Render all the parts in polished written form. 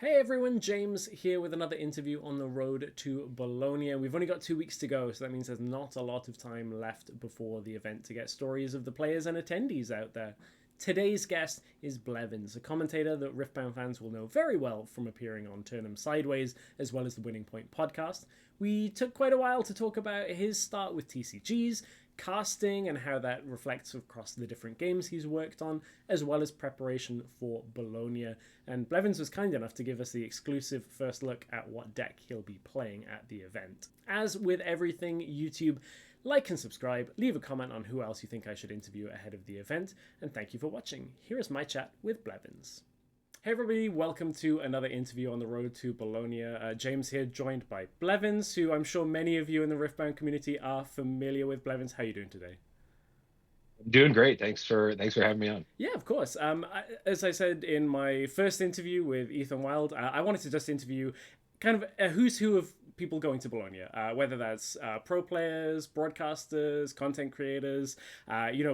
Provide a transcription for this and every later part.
Hey everyone, James here with another interview on the road to Bologna. We've only got 2 weeks to go, so that means there's not a lot of time left before the event to get stories of the players and attendees out there. Today's guest is Blevins, a commentator that Riftbound fans will know very well from appearing on Turn 'Em Sideways, as well as the Winning Point podcast. We took quite a while to talk about his start with TCGs, casting and how that reflects across the different games he's worked on, as well as preparation for Bologna. And Blevins was kind enough to give us the exclusive first look at what deck he'll be playing at the event. As with everything YouTube, like and subscribe, leave a comment on who else you think I should interview ahead of the event, and thank you for watching. Here is my chat with Blevins. Hey everybody, welcome to another interview on the road to Bologna. James here, joined by Blevins, who I'm sure many of you in the Riftbound community are familiar with. Blevins, how are you doing today? Doing great. Thanks for having me on. Yeah, of course. As I said in my first interview with Ethan Wild, I wanted to just interview kind of a who's who of people going to Bologna, whether that's pro players, broadcasters, content creators,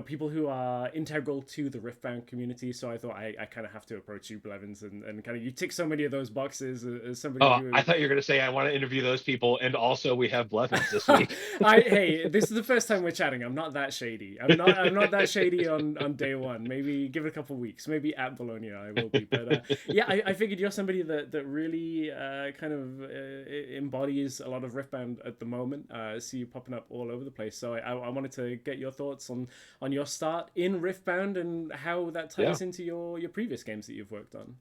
people who are integral to the Riftbound community. So I thought I kind of have to approach you, Blevins, and kind of you tick so many of those boxes as somebody Oh, who. I thought you were going to say I want to interview those people, and also we have Blevins this week. Hey, this is the first time we're chatting. I'm not that shady. I'm not that shady on day one. Maybe give it a couple of weeks. Maybe at Bologna I will be. But yeah, I figured you're somebody that really kind of embodies a lot of Riftbound at the moment. I see you popping up all over the place. So I wanted to get your thoughts on your start in Riftbound and how that Yeah, ties into your previous games that you've worked on.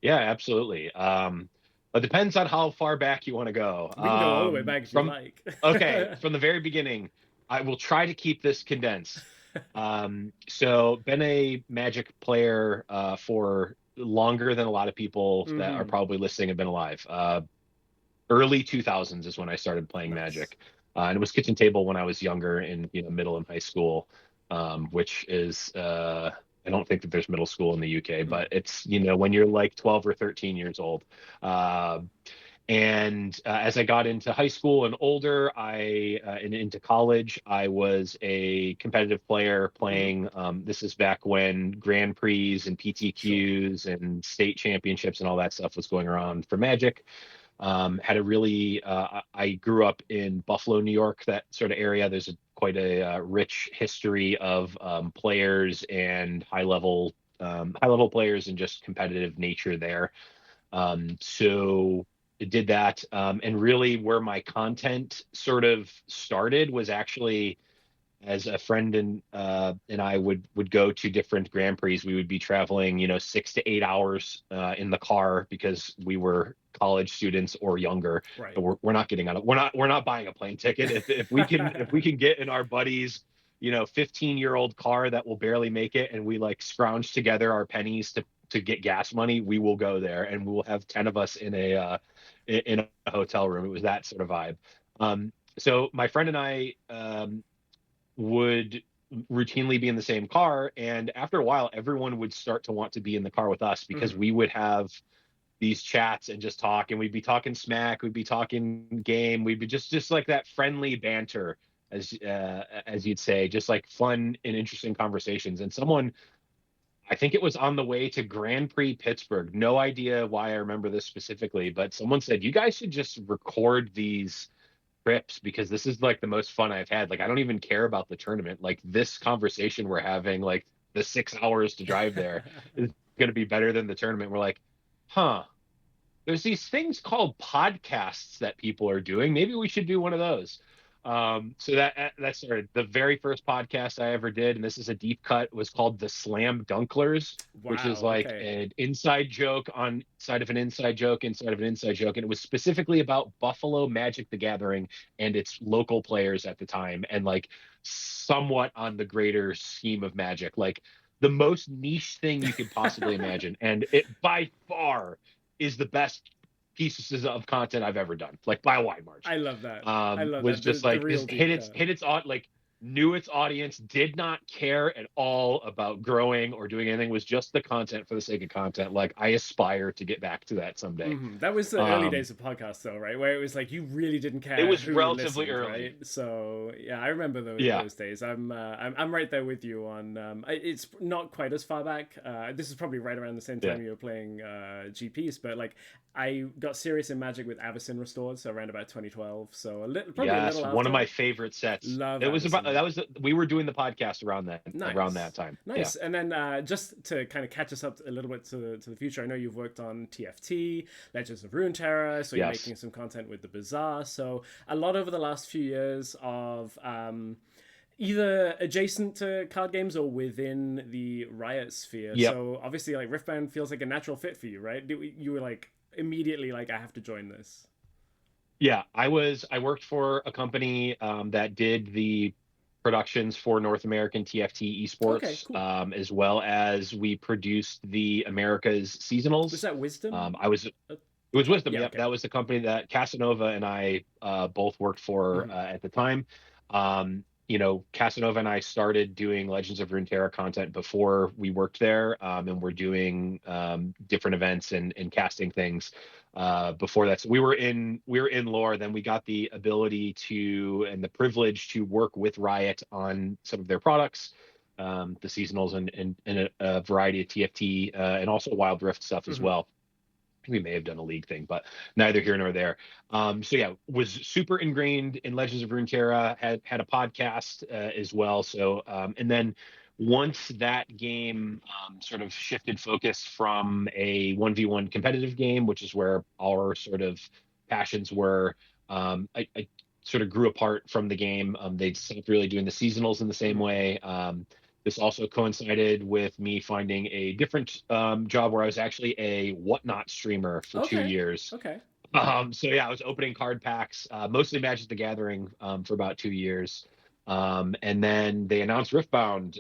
yeah, absolutely. It depends on how far back you want to go. We can go all the way back if you'd From like. Okay, from the very beginning, I will try to keep this condensed. So been a Magic player for longer than a lot of people that are Mm-hmm. probably listening have been alive. Early 2000s is when I started playing Nice. Magic. And it was kitchen table when I was younger in middle and high school, which is I don't think that there's middle school in the UK, Mm. but it's when you're like 12 or 13 years old. Uh, and as I got into high school and older, and into college, I was a competitive player Mm-hmm. playing. This is back when Grand Prix and Sure. PTQs and state championships and all that stuff was going around for Magic. Had a really I grew up in Buffalo, New York, that sort of area. There's quite a rich history of players and high level players and just competitive nature there. So I did that, and really where my content sort of started was actually as a friend and I would go to different Grand Prix. We would be traveling, 6 to 8 hours in the car because we were college students or younger. Right. But we're not getting on it. We're not buying a plane ticket. If we can get in our buddies, 15-year-old car that will barely make it, and we like scrounge together our pennies to get gas money, we will go there, and we will have 10 of us in a hotel room. It was that sort of vibe. So my friend and I would routinely be in the same car. And after a while, everyone would start to want to be in the car with us because Mm-hmm. we would have these chats and just talk, and we'd be talking smack, we'd be talking game, we'd be just like that friendly banter, as you'd say, just like fun and interesting conversations. And someone, I think it was on the way to Grand Prix Pittsburgh, no idea why I remember this specifically, but someone said, you guys should just record these trips because this is like the most fun I've had. Like, I don't even care about the tournament. Like, this conversation we're having, like the 6 hours to drive there, is going to be better than the tournament. We're like, huh, there's these things called podcasts that people are doing. Maybe we should do one of those. So that started the very first podcast I ever did, and this is a deep cut, was called the Slam Dunklers, which is Wow. like Okay. an inside joke on side of an inside joke inside of an inside joke, and it was specifically about Buffalo Magic the Gathering and its local players at the time, and like somewhat on the greater scheme of Magic, like the most niche thing you could possibly imagine, and it by far is the best pieces of content I've ever done, like by a wide margin. I love that. I love Was that. just The like real this deep cut. hit its on like knew its audience, did not care at all about growing or doing anything, was just the content for the sake of content. Like, I aspire to get back to that someday. That was the early days of podcasts, though, right? Where it was like you really didn't It care was who relatively listened, early. right? So yeah, I remember Yeah. those days. I'm right there with you on. It's not quite as far back. This is probably right around the same Yeah. time you were playing GPs, but like I got serious in Magic with Avacyn Restored, so around about 2012. So probably a Yes, little one of after. my favorite sets. Love It was about Avacyn. that was we were doing the podcast around that Nice. time. Yeah. Nice. And then just to kind of catch us up a little bit to the future, I know you've worked on TFT, Legends of Runeterra, so you're Yes. making some content with the Bazaar. So a lot over the last few years of either adjacent to card games or within the Riot sphere. Yep. So obviously, like Riftbound feels like a natural fit for you, right? You were like immediately like, I have to join this. Yeah, I worked for a company that did the productions for North American TFT Okay, esports, cool. as well as we produced the Americas Was seasonals. that Wisdom? It was Wisdom. Yeah, Yep, okay. that was the company that Casanova and I both worked for at the time. Casanova and I started doing Legends of Runeterra content before we worked there, and we're doing different events and casting things before that. So we were in lore. Then we got the ability to and the privilege to work with Riot on some of their products, the seasonals and a variety of TFT and also Wild Rift stuff as well. We may have done a league thing, but neither here nor there. So yeah, was super ingrained in Legends of Runeterra. Had a podcast as well. So and then once that game sort of shifted focus from a 1v1 competitive game, which is where our sort of passions were, I sort of grew apart from the game. They stopped really doing the seasonals in the same way. This also coincided with me finding a different job where I was actually a whatnot streamer for 2 years. Okay. So yeah, I was opening card packs, mostly Magic the Gathering, for about 2 years. And then they announced Riftbound,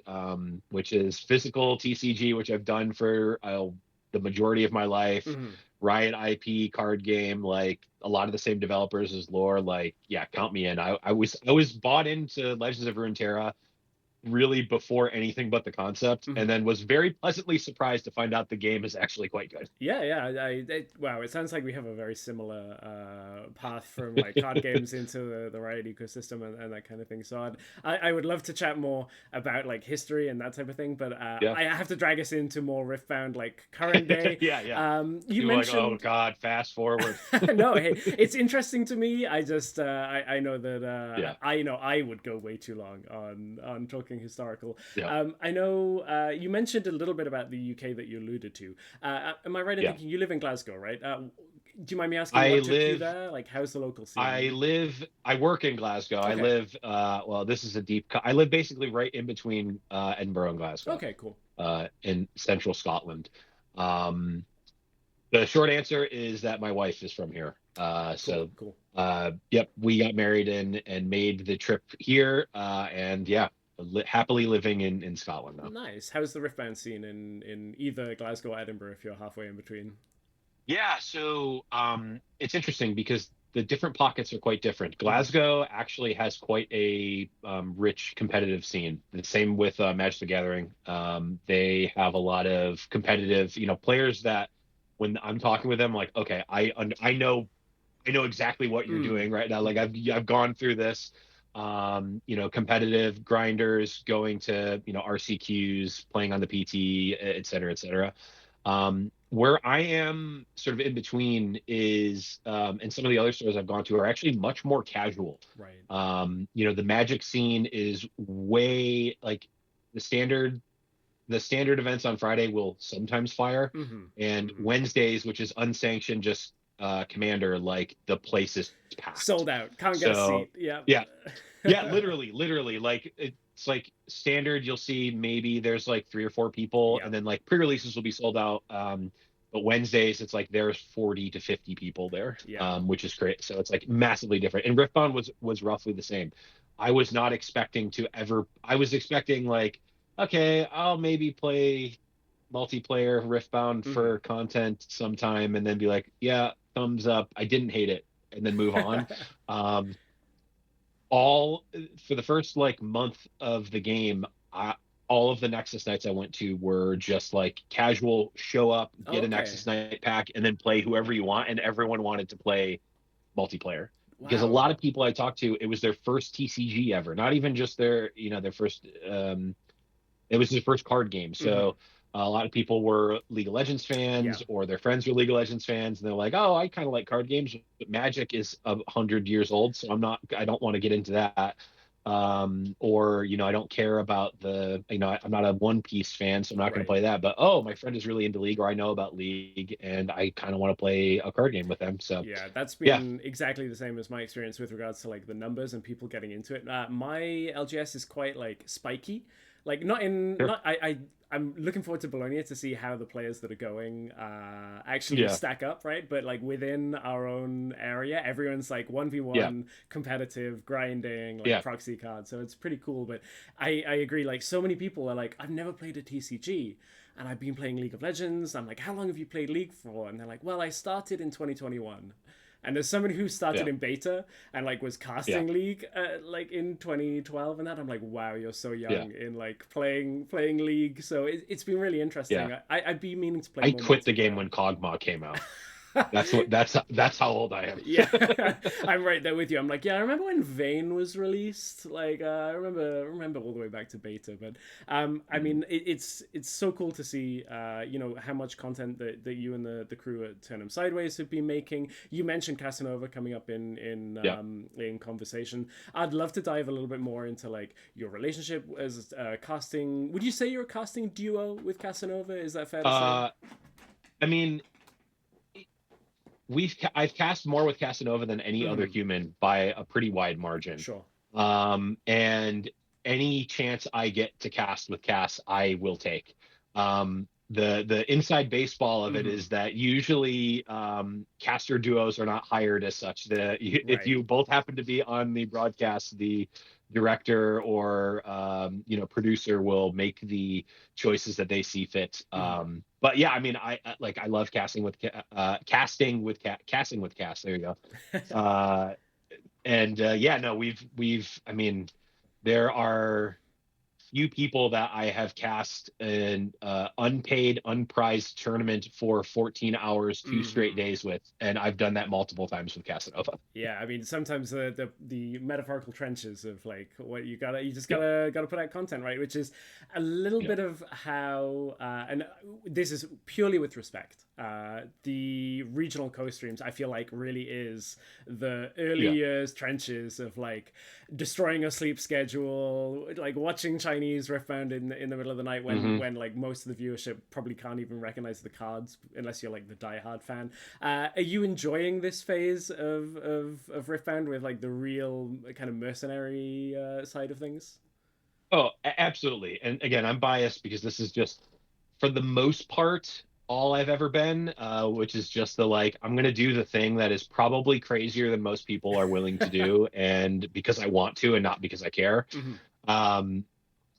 which is physical TCG, which I've done for the majority of my life. Riot IP card game, like a lot of the same developers as lore. Like, yeah, count me in. I was bought into Legends of Runeterra really before anything but the concept, and then was very pleasantly surprised to find out the game is actually quite good. Yeah. Wow, it sounds like we have a very similar path from like card games into the Riot ecosystem and that kind of thing. So I would love to chat more about like history and that type of thing, but Yeah. I have to drag us into more Riftbound, like current day. Yeah. You You're mentioned, like, oh God, fast forward. no, hey, it's interesting to me. I just I know that Yeah. I would go way too long on talking historical. Yeah. I know you mentioned a little bit about the UK that you alluded to. Am I right in Yeah. thinking you live in Glasgow, right? Do you mind me asking I what took you live- there? Like, how's the local scene? I work in Glasgow. I Okay. live, well, this is a deep cut. I live basically right in between Edinburgh and Glasgow, Okay, cool. in central Scotland. The short answer is that my wife is from here. So Cool. yep, we got married and made the trip here, and yeah, happily living in Scotland now. Nice. How's the Riftbound scene in either Glasgow or Edinburgh if you're halfway in between? Yeah, so it's interesting because the different pockets are quite different. Glasgow actually has quite a rich competitive scene. The same with Magic the Gathering. They have a lot of competitive, players that when I'm talking with them, like, okay, I know exactly what you're doing right now. Like I've gone through this. Competitive grinders going to RCQs, playing on the PT, et cetera, et cetera. Where I am sort of in between is, and some of the other stores I've gone to are actually much more casual. Right. The Magic scene is way like the standard events on Friday will sometimes fire, and Wednesdays, which is unsanctioned, just Commander, like the place is packed, sold out, can't get a seat. Yeah, literally, like it's like standard. You'll see maybe there's like 3 or 4 people, and then like pre-releases will be sold out. But Wednesdays, it's like there's 40 to 50 people there, which is great. So it's like massively different. And Riftbound was roughly the same. I was not expecting to ever. I was expecting like, okay, I'll maybe play multiplayer Riftbound for content sometime, and then be like, yeah, thumbs up. I didn't hate it, and then move on. all for the first like month of the game, all of the Nexus nights I went to were just like casual, show up, Oh, get a okay. Nexus night pack, and then play whoever you want. And everyone wanted to play multiplayer because a Wow. lot of people I talked to, it was their first TCG ever, not even just their, their first, it was their first card game. Hmm. So a lot of people were League of Legends Yeah. fans, or their friends were League of Legends fans, and they're like, "Oh, I kind of like card games, but Magic is 100 years old, so I don't want to get into that." Or I don't care about I'm not a One Piece fan, so I'm not going to Right. play that. But oh, my friend is really into League, or I know about League, and I kind of want to play a card game with them. So Yeah, that's yeah, been exactly the same as my experience with regards to like the numbers and people getting into it. My LGS is quite like spiky, like not in sure, not I'm looking forward to Bologna to see how the players that are going actually yeah, stack up, right? But like within our own area, everyone's like 1v1 yeah, competitive, grinding, like yeah. proxy cards. So it's pretty cool. But I agree, like so many people are like, I've never played a TCG and I've been playing League of Legends. I'm like, how long have you played League for? And they're like, well, I started in 2021. And as somebody who started Yeah. in beta and like was Yeah. casting League like in 2012 and that, I'm like, wow, you're so Yeah. young in like playing League. So it's been really interesting. Yeah. I'd be meaning to play I more quit the game multiplayer. when Kog'Maw came out. That's how old I am. Yeah, I'm right there with you. I'm like, yeah, I remember when Vayne was released. Like, I remember all the way back to beta. But I Mhm. mean, it's so cool to see, how much content that you and the crew at Turn 'Em Sideways have been making. You mentioned Casanova coming up Yeah. in conversation. I'd love to dive a little bit more into like your relationship as casting. Would you say you're a casting duo with Casanova? Is that fair to say? Uh, I mean, I've cast more with Casanova than any other Mm-hmm. human by a pretty wide margin. Sure. And any chance I get to cast with Cass, I will take. The inside baseball of it Mm-hmm. is that usually caster duos are not hired as such. If Right. you both happen to be on the broadcast, the director or producer will make the choices that they see fit. Mm-hmm. But yeah, I mean, I love casting with Cass. There you go. Uh, and yeah, no, we've I mean, there are few people that I have cast an unpaid, unprized tournament for 14 hours, 2 straight Mm-hmm. days with, and I've done that multiple times with Casanova. Yeah, I mean sometimes the metaphorical trenches of like what you just Yeah, gotta put out content, right, which is a little yeah, bit of how and this is purely with respect, the regional co-streams I feel like really is the early yeah. years trenches of like destroying a sleep schedule, like watching Chinese Riftbound in the middle of the night Hmm. when like most of the viewership probably can't even recognize the cards unless you're like the diehard fan. Are you enjoying this phase of Riftbound with like the real kind of mercenary side of things? Oh, absolutely. And again, I'm biased because this is just, for the most part, all I've ever been, which is just the like, I'm going to do the thing that is probably crazier than most people are willing to do, and because I want to and not because I care. Hmm. Um,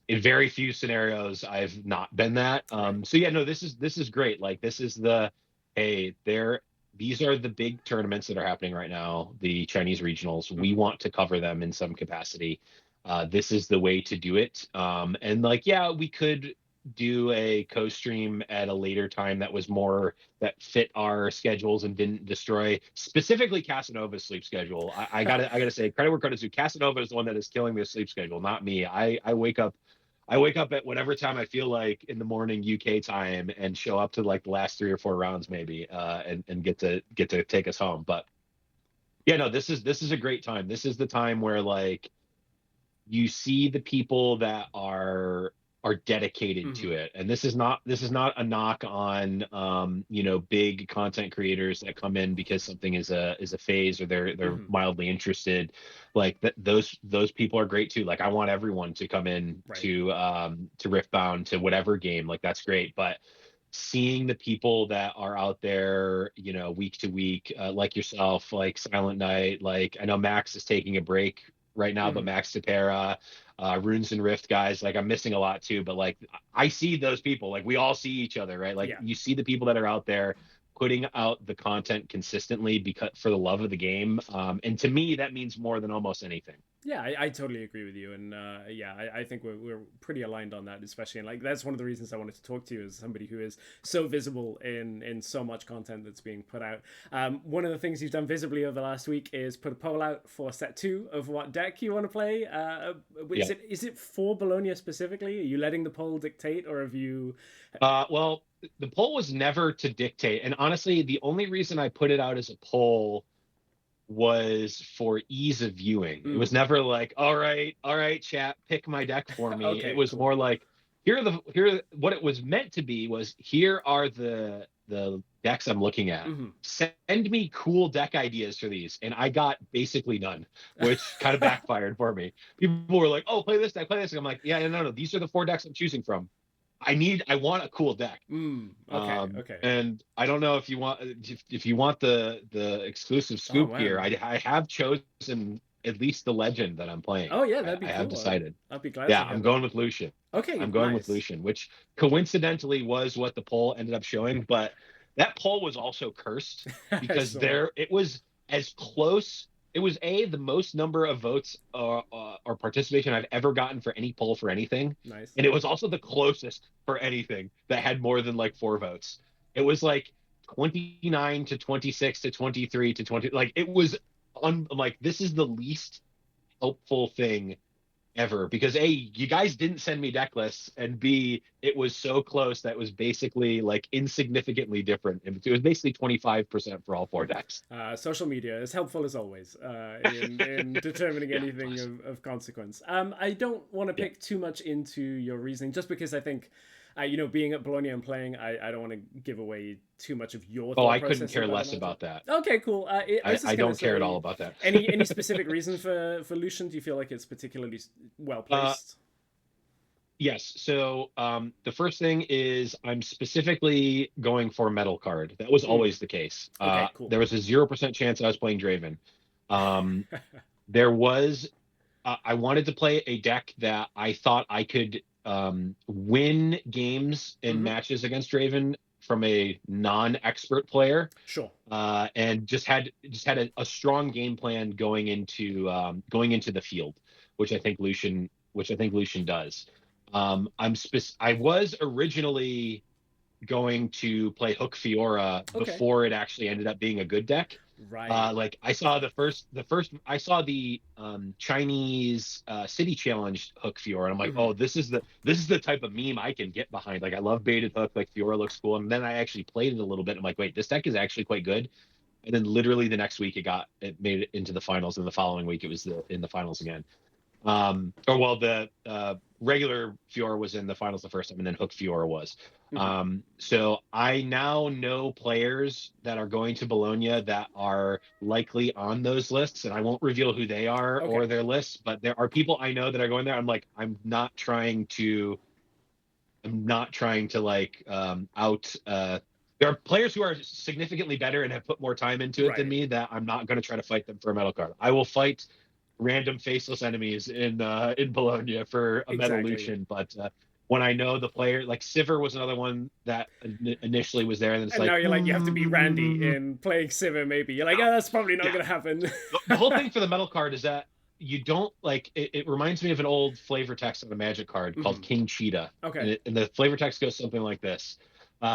in very few scenarios, I've not been that. Right. So yeah, no, this is great. Like this is hey, these are the big tournaments that are happening right now, the Chinese regionals. We Hmm. want to cover them in some capacity. This is the way to do it. And like, yeah, we could do a co-stream at a later time that fit our schedules and didn't destroy specifically Casanova's sleep schedule. I gotta say, credit where credit's due. Casanova is the one that is killing their sleep schedule, not me. I wake up at whatever time I feel like in the morning UK time and show up to like the last 3 or 4 rounds maybe, and get to take us home. But yeah, no, this is a great time. This is the time where like you see the people that are dedicated Hmm. to it, and this is not a knock on big content creators that come in because something is a phase, or they're Hmm. mildly interested. Like those people are great too. Like I want everyone to come in Right. to Riftbound, to whatever game. Like that's great. But seeing the people that are out there, week to week, like yourself, like Silent Night, like I know Max is taking a break right now, but Hmm. Max Tapera, Runes and Rift guys, like I'm missing a lot too. But like I see those people, like we all see each other, right? Like Yeah. you see the people that are out there putting out the content consistently because for the love of the game. And to me, that means more than almost anything. Yeah, I totally agree with you, and yeah, I think we're pretty aligned on that, especially, and like that's one of the reasons I wanted to talk to you as somebody who is so visible in so much content that's being put out. One of the things you've done visibly over the last week is put a poll out for set 2 of what deck you want to play. Is it for Bologna specifically? Are you letting the poll dictate, or have you? Well, the poll was never to dictate, and honestly, the only reason I put it out as a poll was for ease of viewing. It was never like, all right, chat, pick my deck for me. Okay, it was cool. more like, what it was meant to be was, here are the decks I'm looking at. Send me cool deck ideas for these. And I got basically none, which kind of backfired for me. People were like, oh, play this deck, play this. And I'm like, yeah, no, these are the 4 decks I'm choosing from. I want a cool deck. Okay. And I don't know if you want the exclusive scoop here. I have chosen at least the legend that I'm playing. Oh yeah, that'd be cool. I have decided. I'd be glad. Yeah, I'm going with Lucian. Okay, I'm going nice. with Lucian, which coincidentally was what the poll ended up showing. But that poll was also cursed because it was as close. It was the most number of votes or participation I've ever gotten for any poll for anything. Nice. And it was also the closest for anything that had more than like 4 votes. It was like 29 to 26 to 23 to 20. Like it was like, this is the least helpful thing ever, because A, you guys didn't send me deck lists, and B, it was so close that it was basically like insignificantly different. It was basically 25% for all 4 decks. Social media is helpful as always in determining anything of consequence. I don't want to pick too much into your reasoning, just because I think being at Bologna and playing, I don't want to give away too much of your thought I process. couldn't care less about that. Okay, cool. I don't care at all about that. any specific reason for Lucian? Do you feel like it's particularly well placed? Yes. So the first thing is, I'm specifically going for metal card. That was always the case. Okay, cool. There was a 0% chance I was playing Draven. There was I wanted to play a deck that I thought I could win games in matches against Draven from a non-expert player. Sure. And just had a strong game plan going into the field, which I think Lucian does. I was originally going to play Hook Fiora before it actually ended up being a good deck. Right. Like I saw the Chinese City Challenge Hook Fiora, and I'm like, oh, this is the type of meme I can get behind. Like, I love baited Hook, like Fiora looks cool. And then I actually played it a little bit. I'm like, wait, this deck is actually quite good. And then literally the next week it made it into the finals, and the following week it was in the finals again. The regular Fiora was in the finals the first time, and then Hook Fiora was. So I now know players that are going to Bologna that are likely on those lists, and I won't reveal who they are or their lists, but there are people I know that are going there. I'm like, I'm not trying to like out. There are players who are significantly better and have put more time into it than me, that I'm not going to try to fight them for a medal card. I will fight random faceless enemies in Bologna for a metal Lucian, but when I know the player, like Sivir was another one that initially was there, and then it's now you're like, you have to be Randy in playing Sivir. Maybe you're like, oh, that's probably not going to happen. The whole thing for the metal card is that you don't like. It reminds me of an old flavor text on a Magic card called King Cheetah. Okay, and the flavor text goes something like this: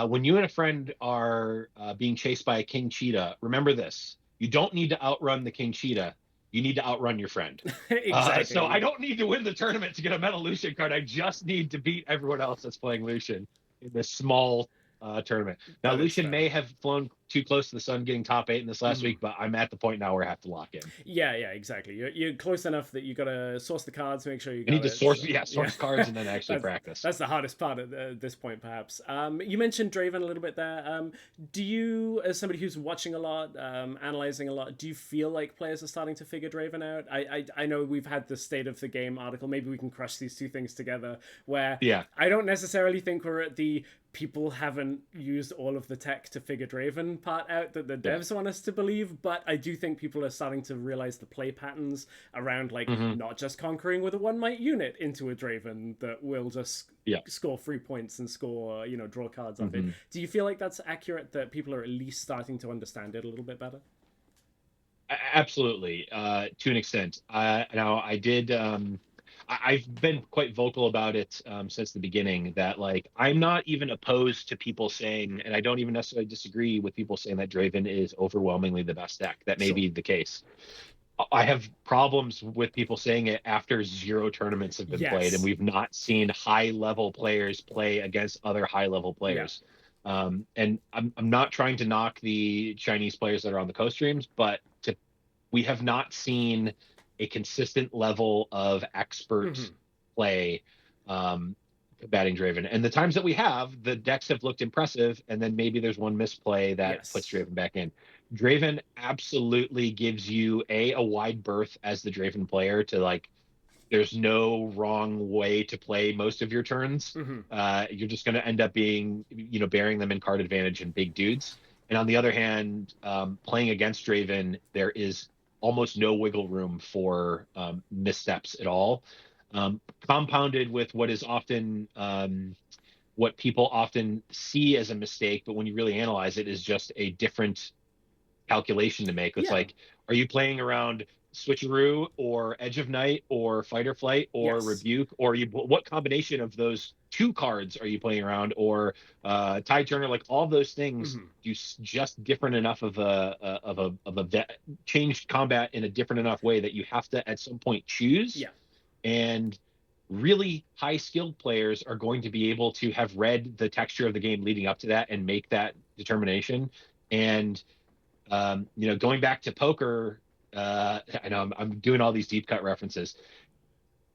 when you and a friend are being chased by a King Cheetah, remember this: you don't need to outrun the King Cheetah. You need to outrun your friend. Exactly. So I don't need to win the tournament to get a Metal Lucian card. I just need to beat everyone else that's playing Lucian in this small tournament. Now, Lucian may have flown too close to the sun getting top 8 in this last week, but I'm at the point now where I have to lock in. Yeah, exactly. You're close enough that you got to source the cards, make sure you need to source cards and then actually practice. That's the hardest part at this point, perhaps. You mentioned Draven a little bit there. Do you, as somebody who's watching a lot, analyzing a lot, do you feel like players are starting to figure Draven out? I know we've had the State of the Game article. Maybe we can crush these two things together, where I don't necessarily think we're at the people haven't used all of the tech to figure Draven part out that the devs want us to believe, but I do think people are starting to realize the play patterns around like not just conquering with a 1 might unit into a Draven that will just score 3 points and score, draw cards off it. Do you feel like that's accurate, that people are at least starting to understand it a little bit better? Absolutely, to an extent. Now, I've been quite vocal about it since the beginning, that like I'm not even opposed to people saying, and I don't even necessarily disagree with people saying that Draven is overwhelmingly the best deck. That may be the case. I have problems with people saying it after 0 tournaments have been played, and we've not seen high-level players play against other high-level players. And I'm not trying to knock the Chinese players that are on the co-streams, but we have not seen a consistent level of expert play combating Draven. And the times that we have, the decks have looked impressive, and then maybe there's one misplay that puts Draven back in. Draven absolutely gives you a wide berth as the Draven player to like, there's no wrong way to play most of your turns. You're just going to end up being, bearing them in card advantage and big dudes. And on the other hand, playing against Draven, there is almost no wiggle room for missteps at all. Compounded with what is often what people often see as a mistake, but when you really analyze it, is just a different calculation to make. It's like, are you playing around switcheroo or edge of night or fight or flight or rebuke, or what combination of those 2 cards are you playing around, or tide turner? Like all those things do just different enough of a changed combat in a different enough way that you have to at some point choose. And really high skilled players are going to be able to have read the texture of the game leading up to that and make that determination. And going back to poker, I know I'm doing all these deep cut references.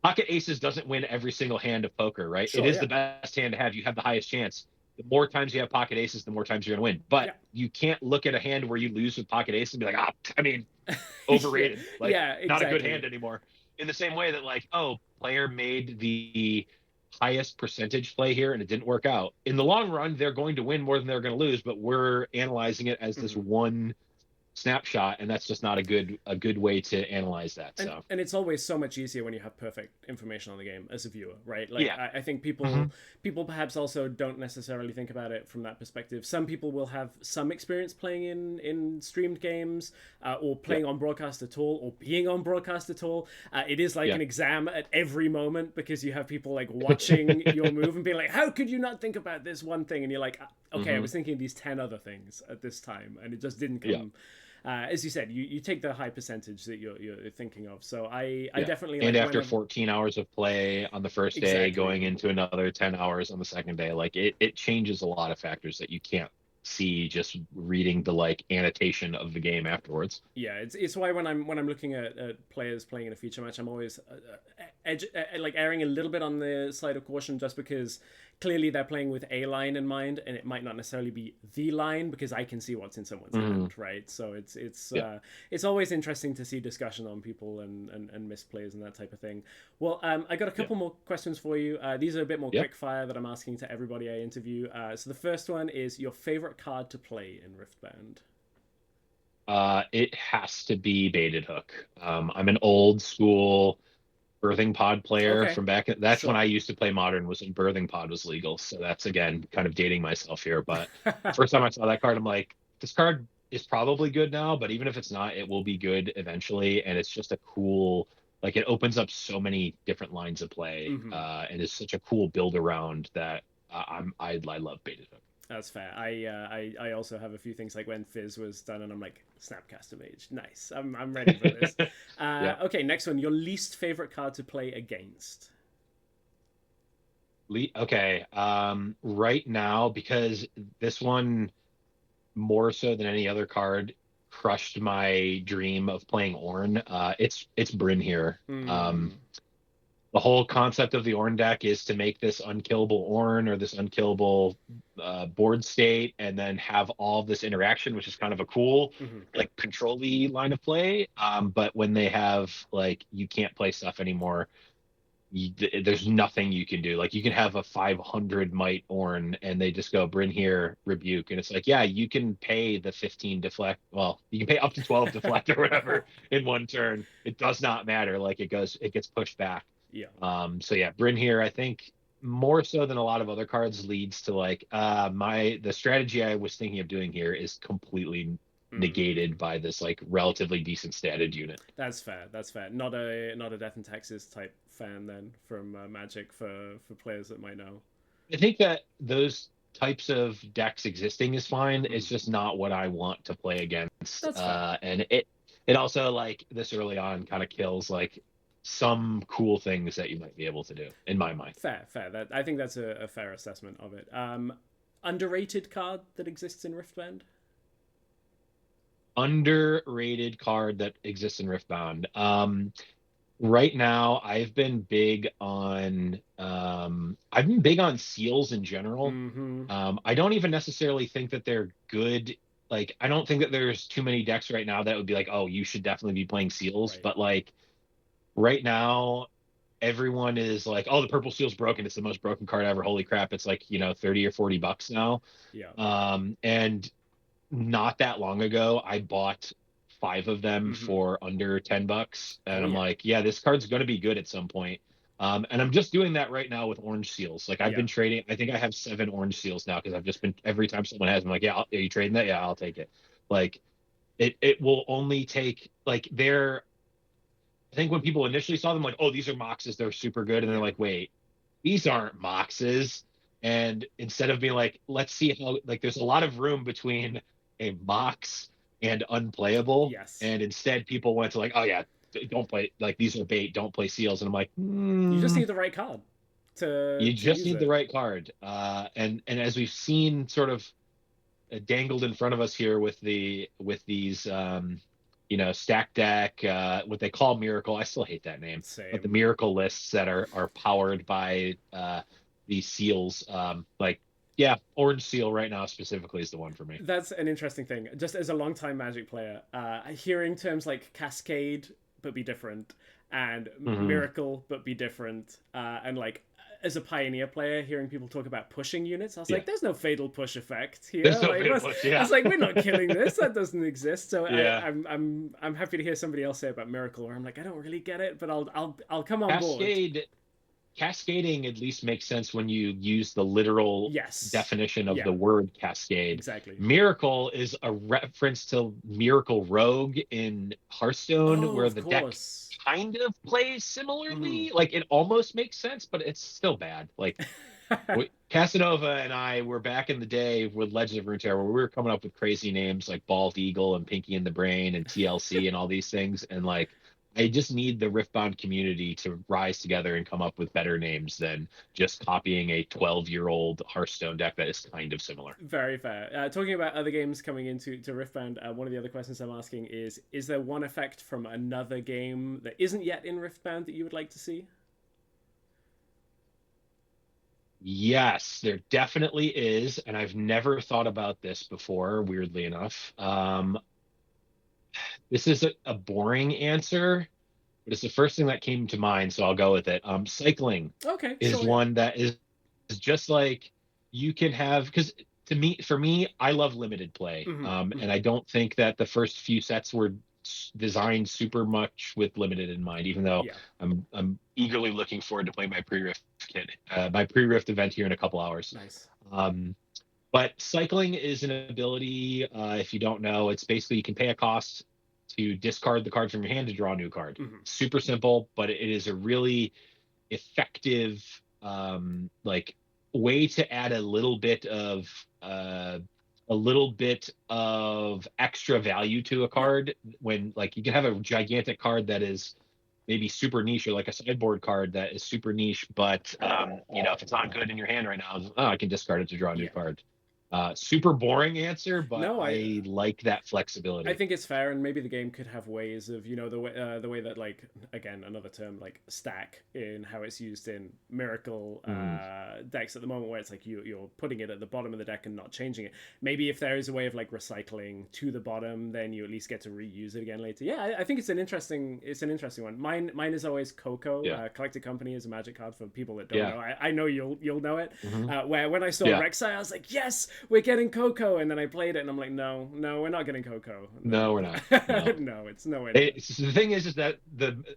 Pocket aces doesn't win every single hand of poker, right? It is the best hand to have. You have the highest chance. The more times you have pocket aces, the more times you're going to win. But you can't look at a hand where you lose with pocket aces and be like, overrated. Not a good hand anymore. In the same way that like, player made the highest percentage play here and it didn't work out. In the long run, they're going to win more than they're going to lose, but we're analyzing it as this one snapshot, and that's just not a good way to analyze that. And it's always so much easier when you have perfect information on the game as a viewer, right? Like I think people perhaps also don't necessarily think about it from that perspective. Some people will have some experience playing in streamed games or playing on broadcast at all, or being on broadcast at all. It is like an exam at every moment, because you have people like watching your move and being like, how could you not think about this one thing? And you're like, okay, I was thinking these 10 other things at this time, and it just didn't come. As you said, you take the high percentage that you're thinking of. So I definitely, and after 14 hours of play on the first day, going into another 10 hours on the second day, like it changes a lot of factors that you can't see just reading the like annotation of the game afterwards. It's why when I'm looking at players playing in a feature match, I'm always like erring a little bit on the side of caution, just because clearly they're playing with a line in mind, and it might not necessarily be the line, because I can see what's in someone's hand, right? So it's always interesting to see discussion on people and misplays and that type of thing. Well, I got a couple more questions for you. These are a bit more quick fire that I'm asking to everybody I interview. So the first one is your favorite card to play in Riftbound. It has to be Baited Hook. I'm an old school Birthing Pod player from back. That's when I used to play Modern, was when Birthing Pod was legal. So that's, again, kind of dating myself here. But first time I saw that card, I'm like, this card is probably good now, but even if it's not, it will be good eventually. And it's just a cool, like, it opens up so many different lines of play, and is such a cool build around that I love Baited Hook. That's fair. I also have a few things, like when Fizz was done, and I'm like, Snapcaster Mage, nice. I'm ready for this. Okay, next one. Your least favorite card to play against. Okay. Right now, because this one more so than any other card crushed my dream of playing Ornn. It's Bryn here. The whole concept of the Ornn deck is to make this unkillable Ornn, or this unkillable board state, and then have all this interaction, which is kind of a cool, like, control-y line of play. But when they have, like, you can't play stuff anymore, there's nothing you can do. Like you can have a 500 might Ornn and they just go Bryn here, rebuke, and it's like, yeah, you can pay the 15 deflect. Well, you can pay up to 12 deflect or whatever in one turn. It does not matter. Like it gets pushed back. Yeah. So yeah, Bryn here, I think more so than a lot of other cards leads to like the strategy I was thinking of doing here is completely negated by this like relatively decent statted unit. That's fair. That's fair. Not a Death and Taxes type fan then from Magic for players that might know. I think that those types of decks existing is fine. It's just not what I want to play against. That's fair. And it also like this early on kind of kills like some cool things that you might be able to do in my mind. Fair. I think that's a fair assessment of it. Underrated card that exists in Riftbound? Underrated card that exists in Riftbound. Right now, I've been big on seals in general. I don't even necessarily think that they're good. Like, I don't think that there's too many decks right now that would be like, oh, you should definitely be playing seals. Right. But like right now, everyone is like, oh, the purple seal's broken. It's the most broken card ever. Holy crap! It's like, you know, $30 or $40 now. Yeah. And not that long ago, I bought 5 of them for under $10, and I'm like, yeah, this card's going to be good at some point. And I'm just doing that right now with orange seals. Like I've been trading. I think I have 7 orange seals now because I've just been every time someone has, I'm like, yeah, are you trading that? Yeah, I'll take it. Like it will only take like they're. I think when people initially saw them, like, oh, these are Moxes, they're super good, and they're like, wait, these aren't Moxes. And instead of being like, let's see how, like, there's a lot of room between a Mox and unplayable. Yes. And instead, people went to like, oh yeah, don't play, like, these are bait, don't play seals. And I'm like, you just need the right card. You just need the right card. And as we've seen, sort of dangled in front of us here with these. You know, stack deck, what they call Miracle. I still hate that name. Same. But the Miracle lists that are powered by these seals, like, yeah, orange seal right now specifically is the one for me. That's an interesting thing. Just as a longtime Magic player, hearing terms like Cascade but be different, and Miracle but be different, and like as a Pioneer player, hearing people talk about pushing units, I was like, "There's no fatal push effect here." There's no like, fatal push, yeah. I was like, "We're not killing this. That doesn't exist." So yeah. I'm happy to hear somebody else say about Miracle, where I'm like, I don't really get it, but I'll come on board. Cascading at least makes sense when you use the literal definition of the word cascade. Exactly. Miracle is a reference to Miracle Rogue in Hearthstone, where the deck kind of plays similarly. Like it almost makes sense, but it's still bad. Like Casanova and I were back in the day with Legends of Runeterra, where we were coming up with crazy names like Bald Eagle and Pinky in the Brain and TLC and all these things, and like I just need the Riftbound community to rise together and come up with better names than just copying a 12-year-old Hearthstone deck that is kind of similar. Very fair. Talking about other games coming into Riftbound, one of the other questions I'm asking is there one effect from another game that isn't yet in Riftbound that you would like to see? Yes, there definitely is, and I've never thought about this before, weirdly enough. This is a boring answer, but it's the first thing that came to mind, so I'll go with it. Cycling is one that is just like you can have, because for me, I love limited play, and I don't think that the first few sets were designed super much with limited in mind, even though I'm eagerly looking forward to playing my pre-rift kit, my pre-rift event here in a couple hours. Nice. But cycling is an ability, if you don't know, it's basically you can pay a cost to discard the card from your hand to draw a new card. Super simple, but it is a really effective like way to add a little bit of extra value to a card, when like you can have a gigantic card that is maybe super niche, or like a sideboard card that is super niche, but you know, if it's not good in your hand right now, I can discard it to draw a new card. Super boring answer, but No, I like that I flexibility. think it's fair, and maybe the game could have ways of, the way that, like, again, another term like stack in how it's used in Miracle Mm, decks at the moment, where it's like you're putting it at the bottom of the deck and not changing it. Maybe if there is a way of like recycling to the bottom, then you at least get to reuse it again later. Yeah, I think it's an interesting one. Mine is always Coco. yeah, Collected Company is a Magic card for people that don't yeah, know. I know you'll know it. hmm Where when I saw yeah. Rek'Sai, I was like, yes, we're getting Coco, and then I played it, and I'm like, no, we're not getting Coco. No, we're not. No. No, it's nowhere near. It's, the thing is that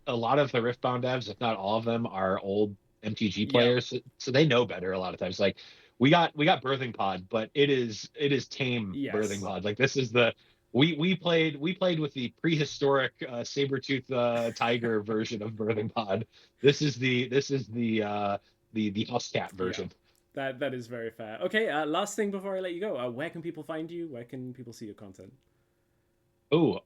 a lot of the Riftbound devs, if not all of them, are old MTG Yep. players, so they know better a lot of times. Like we got Birthing Pod, but it is tame Birthing Yes. Pod. Like this is the we played with the prehistoric saber-tooth tiger version of Birthing Pod. This is the House Cat Yeah. version. That is very fair. Okay. Last thing before I let you go. Where can people find you? Where can people see your content? Oh,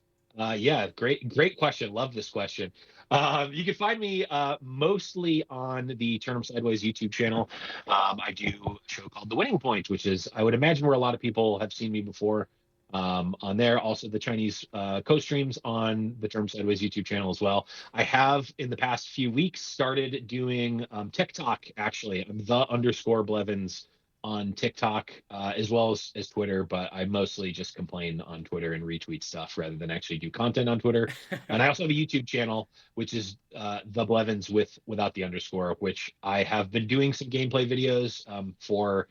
yeah, great question. Love this question. You can find me mostly on the Turn 'em Sideways YouTube channel. I do a show called The Winning Point, which is, I would imagine, where a lot of people have seen me before. On there, also the Chinese co-streams on the Turn 'em Sideways YouTube channel as well. I have, in the past few weeks, started doing TikTok. Actually, I'm the underscore Blevins on TikTok, as well as Twitter, but I mostly just complain on Twitter and retweet stuff rather than actually do content on Twitter. And I also have a YouTube channel, which is the Blevins without the underscore, which I have been doing some gameplay videos for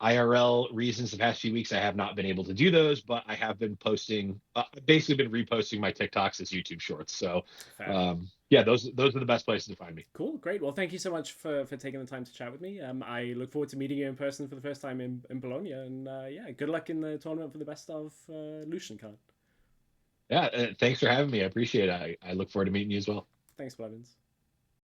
IRL reasons. The past few weeks, I have not been able to do those, but I have been posting, basically been reposting my TikToks as YouTube Shorts. So, Fair. yeah, those are the best places to find me. Cool. Great. Well, thank you so much for taking the time to chat with me. I look forward to meeting you in person for the first time in Bologna, and yeah, good luck in the tournament for the best of Lucian card. Yeah, thanks for having me. I appreciate it. I look forward to meeting you as well. Thanks, Blevins.